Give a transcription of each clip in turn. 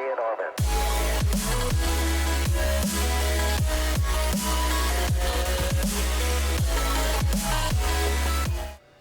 in orbit.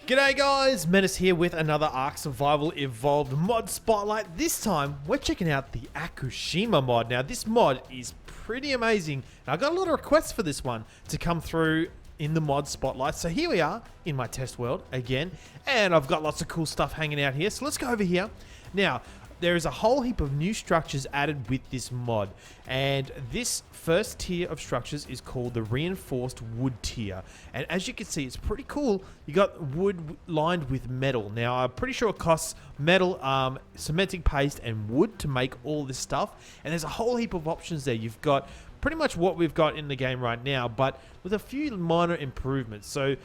G'day guys, Mennace here with another ARK Survival Evolved Mod Spotlight. This time, we're checking out the Aku Shima Mod. Now, this mod is pretty amazing. And I got a lot of requests for this one to come through in the mod spotlight. So here we are in my test world again. And I've got lots of cool stuff hanging out here. So let's go over here. Now, there is a whole heap of new structures added with this mod, and this first tier of structures is called the reinforced wood tier. And as you can see, it's pretty cool. You got wood lined with metal. Now, I'm pretty sure it costs metal, cementing paste, and wood to make all this stuff. And there's a whole heap of options there. You've got pretty much what we've got in the game right now, but with a few minor improvements. So,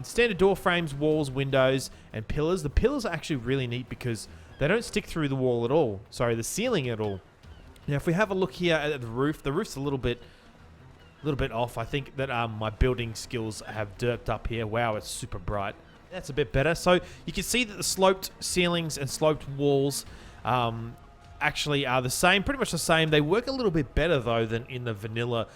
standard door frames, walls, windows, and pillars. The pillars are actually really neat because they don't stick through the wall at all. Sorry, the ceiling at all. Now, if we have a look here at the roof's a little bit off. I think that my building skills have derped up here. Wow, it's super bright. That's a bit better. So you can see that the sloped ceilings and sloped walls actually are the same, pretty much the same. They work a little bit better though than in the vanilla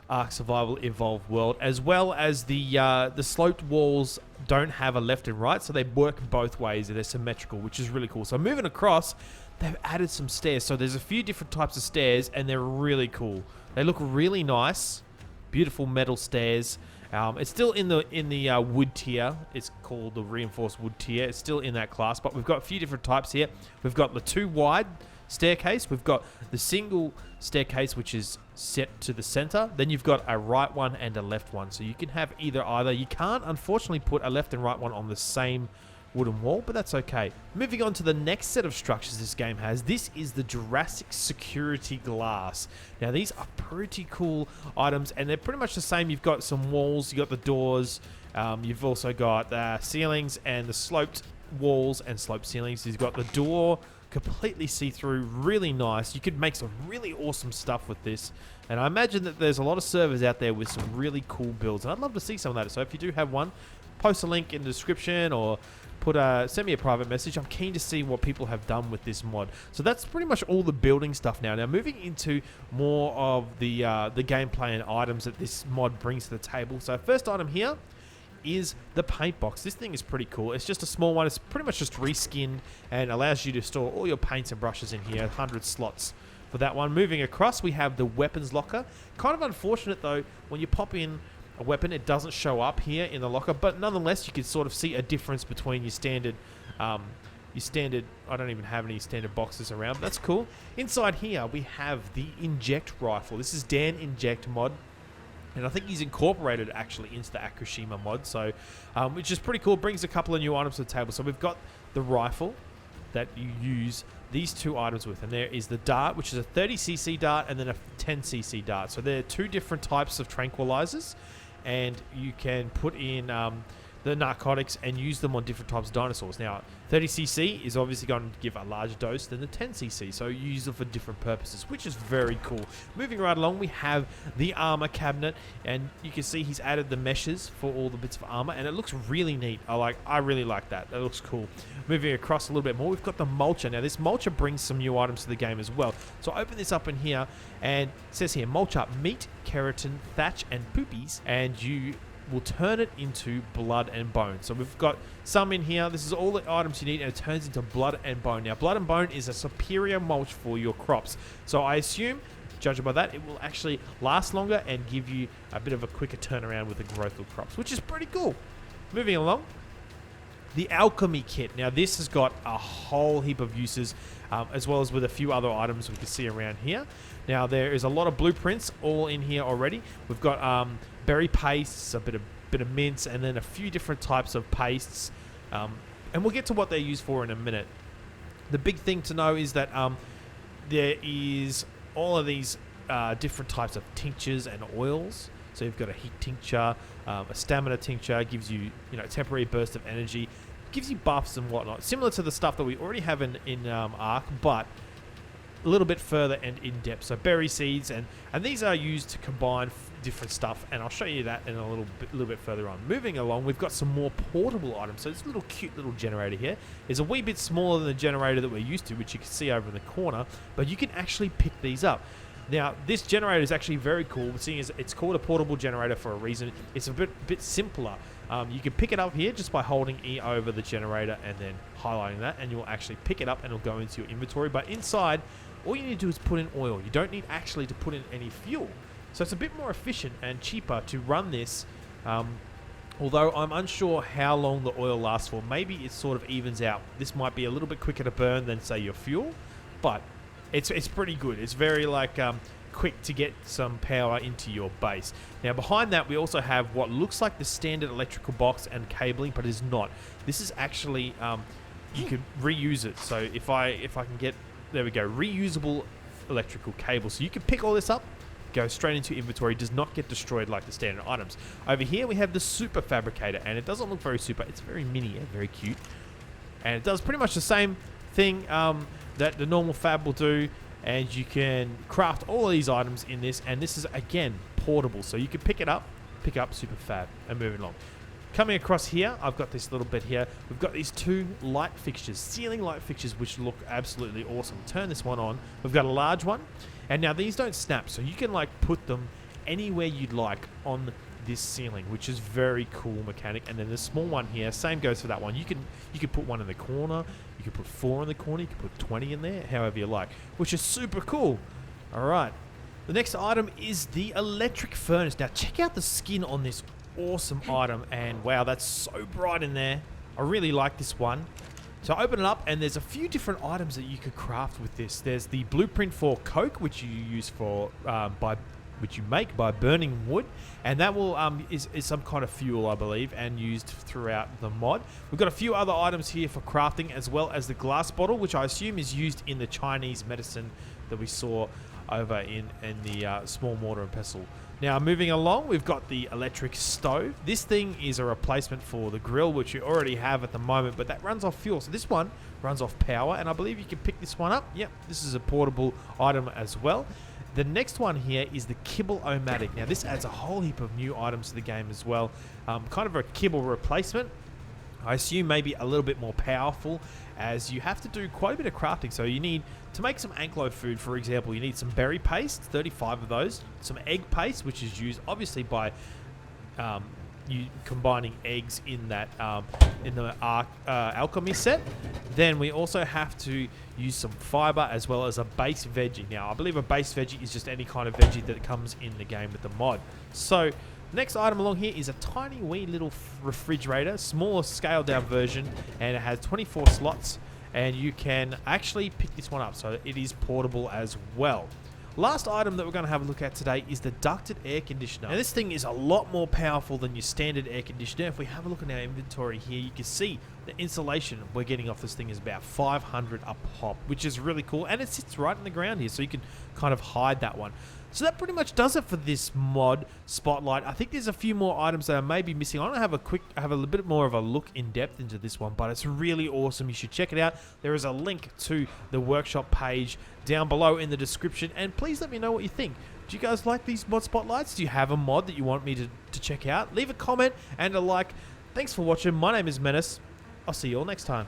ARK Survival Evolved world, as well as the sloped walls don't have a left and right, so they work both ways. They're symmetrical, which is really cool. So moving across, they've added some stairs. So there's a few different types of stairs, and they're really cool. They look really nice, beautiful metal stairs. It's still in the wood tier. It's called the reinforced wood tier. It's still in that class, but we've got a few different types here. We've got the 2 wide staircase. We've got the single staircase, which is set to the center. Then you've got a right one and a left one, so you can have either. You can't unfortunately put a left and right one on the same wooden wall, but that's okay. Moving on to the next set of structures this game has. This is the Jurassic security glass. Now, these are pretty cool items, and they're pretty much the same. You've got some walls, you've got the doors, you've also got the ceilings and the sloped walls and sloped ceilings. You've got the door completely see-through, really nice. You could make some really awesome stuff with this, and I imagine that there's a lot of servers out there with some really cool builds, and I'd love to see some of that. So if you do have one, post a link in the description or send me a private message. I'm keen to see what people have done with this mod. So that's pretty much all the building stuff now. Now, moving into more of the gameplay and items that this mod brings to the table. So first item here is the paint box. This thing is pretty cool. It's just a small one. It's pretty much just reskinned and allows you to store all your paints and brushes in here. 100 slots for that one. Moving across, we have the weapons locker. Kind of unfortunate though, when you pop in a weapon, it doesn't show up here in the locker, but nonetheless, you can sort of see a difference between your standard, I don't even have any standard boxes around, but that's cool. Inside here, we have the inject rifle. This is Dan Inject mod. And I think he's incorporated actually into the Aku Shima mod, so which is pretty cool. Brings a couple of new items to the table. So we've got the rifle that you use these 2 items with, and there is the dart, which is a 30cc dart and then a 10cc dart. So they're 2 different types of tranquilizers, and you can put in the narcotics and use them on different types of dinosaurs. Now, 30cc is obviously going to give a larger dose than the 10cc, so you use it for different purposes, which is very cool. Moving right along, we have the armor cabinet, and you can see he's added the meshes for all the bits of armor, and it looks really neat. I really like that. That looks cool. Moving across a little bit more, we've got the mulcher. Now, this mulcher brings some new items to the game as well. So I open this up in here, and it says here, mulch up meat, keratin, thatch, and poopies, and you will turn it into blood and bone. So we've got some in here. This is all the items you need, and it turns into blood and bone. Now, blood and bone is a superior mulch for your crops. So I assume, judging by that, it will actually last longer and give you a bit of a quicker turnaround with the growth of crops, which is pretty cool. Moving along, the Alchemy Kit. Now, this has got a whole heap of uses, as well as with a few other items we can see around here. Now, there is a lot of blueprints all in here already. We've got berry pastes, a bit of mints, and then a few different types of pastes. And we'll get to what they're used for in a minute. The big thing to know is that there is all of these different types of tinctures and oils. So you've got a heat tincture, a stamina tincture, gives you, a temporary burst of energy, gives you buffs and whatnot, similar to the stuff that we already have in ARK, but a little bit further and in depth. So berry seeds, and these are used to combine different stuff, and I'll show you that in a little bit further on. Moving along, we've got some more portable items. So this little cute little generator here is a wee bit smaller than the generator that we're used to, which you can see over in the corner, but you can actually pick these up. Now, this generator is actually very cool, seeing as it's called a portable generator for a reason. It's a bit simpler. You can pick it up here just by holding E over the generator and then highlighting that, and you'll actually pick it up and it'll go into your inventory. But inside, all you need to do is put in oil. You don't need actually to put in any fuel. So it's a bit more efficient and cheaper to run this, although I'm unsure how long the oil lasts for. Maybe it sort of evens out. This might be a little bit quicker to burn than, say, your fuel, but it's pretty good. It's very quick to get some power into your base. Now behind that we also have what looks like the standard electrical box and cabling, but is not. This is actually you can reuse it. So if I can get, there we go, reusable electrical cable. So you can pick all this up, go straight into inventory, does not get destroyed like the standard items. Over here we have the super fabricator, and it doesn't look very super. It's very mini and very cute, and it does pretty much the same thing that the normal fab will do, and you can craft all of these items in this, and this is again portable, so you can pick up super fab and move it along. Coming across here, I've got this little bit here. We've got these two light fixtures, ceiling light fixtures, which look absolutely awesome. Turn this one on. We've got a large one, and now these don't snap, so you can put them anywhere you'd like on this ceiling, which is very cool mechanic. And then the small one here, same goes for that one. You can put one in the corner, you can put 4 in the corner, you can put 20 in there, however you like, which is super cool. All right, the next item is the electric furnace. Now check out the skin on this awesome item, and wow, that's so bright in there. I really like this one. So I open it up, and there's a few different items that you could craft with this. There's the blueprint for coke, which you use for which you make by burning wood, and that will is some kind of fuel, I believe, and used throughout the mod. We've got a few other items here for crafting, as well as the glass bottle, which I assume is used in the Chinese medicine that we saw over in the small mortar and pestle. Now moving along, we've got the electric stove. This thing is a replacement for the grill, which you already have at the moment, but that runs off fuel. So this one runs off power, and I believe you can pick this one up. Yep, this is a portable item as well. The next one here is the Kibble-O-Matic. Now this adds a whole heap of new items to the game as well. Kind of a kibble replacement. I assume maybe a little bit more powerful, as you have to do quite a bit of crafting. So you need to make some Anklo food, for example. You need some berry paste, 35 of those, some egg paste, which is used obviously by you combining eggs in that in the ARK alchemy set. Then we also have to use some fiber as well as a base veggie. Now I believe a base veggie is just any kind of veggie that comes in the game with the mod. So next item along here is a tiny wee little refrigerator, smaller scaled down version, and it has 24 slots, and you can actually pick this one up, so it is portable as well. Last item that we're going to have a look at today is the Ducted Air Conditioner. Now this thing is a lot more powerful than your standard air conditioner. If we have a look at our inventory here, you can see the insulation we're getting off this thing is about 500 a pop, which is really cool, and it sits right in the ground here, so you can kind of hide that one. So that pretty much does it for this mod spotlight. I think there's a few more items that I may be missing. I want to have a little bit more of a look in depth into this one, but it's really awesome. You should check it out. There is a link to the workshop page down below in the description, and please let me know what you think. Do you guys like these mod spotlights? Do you have a mod that you want me to check out? Leave a comment and a like. Thanks for watching. My name is Mennace. I'll see you all next time.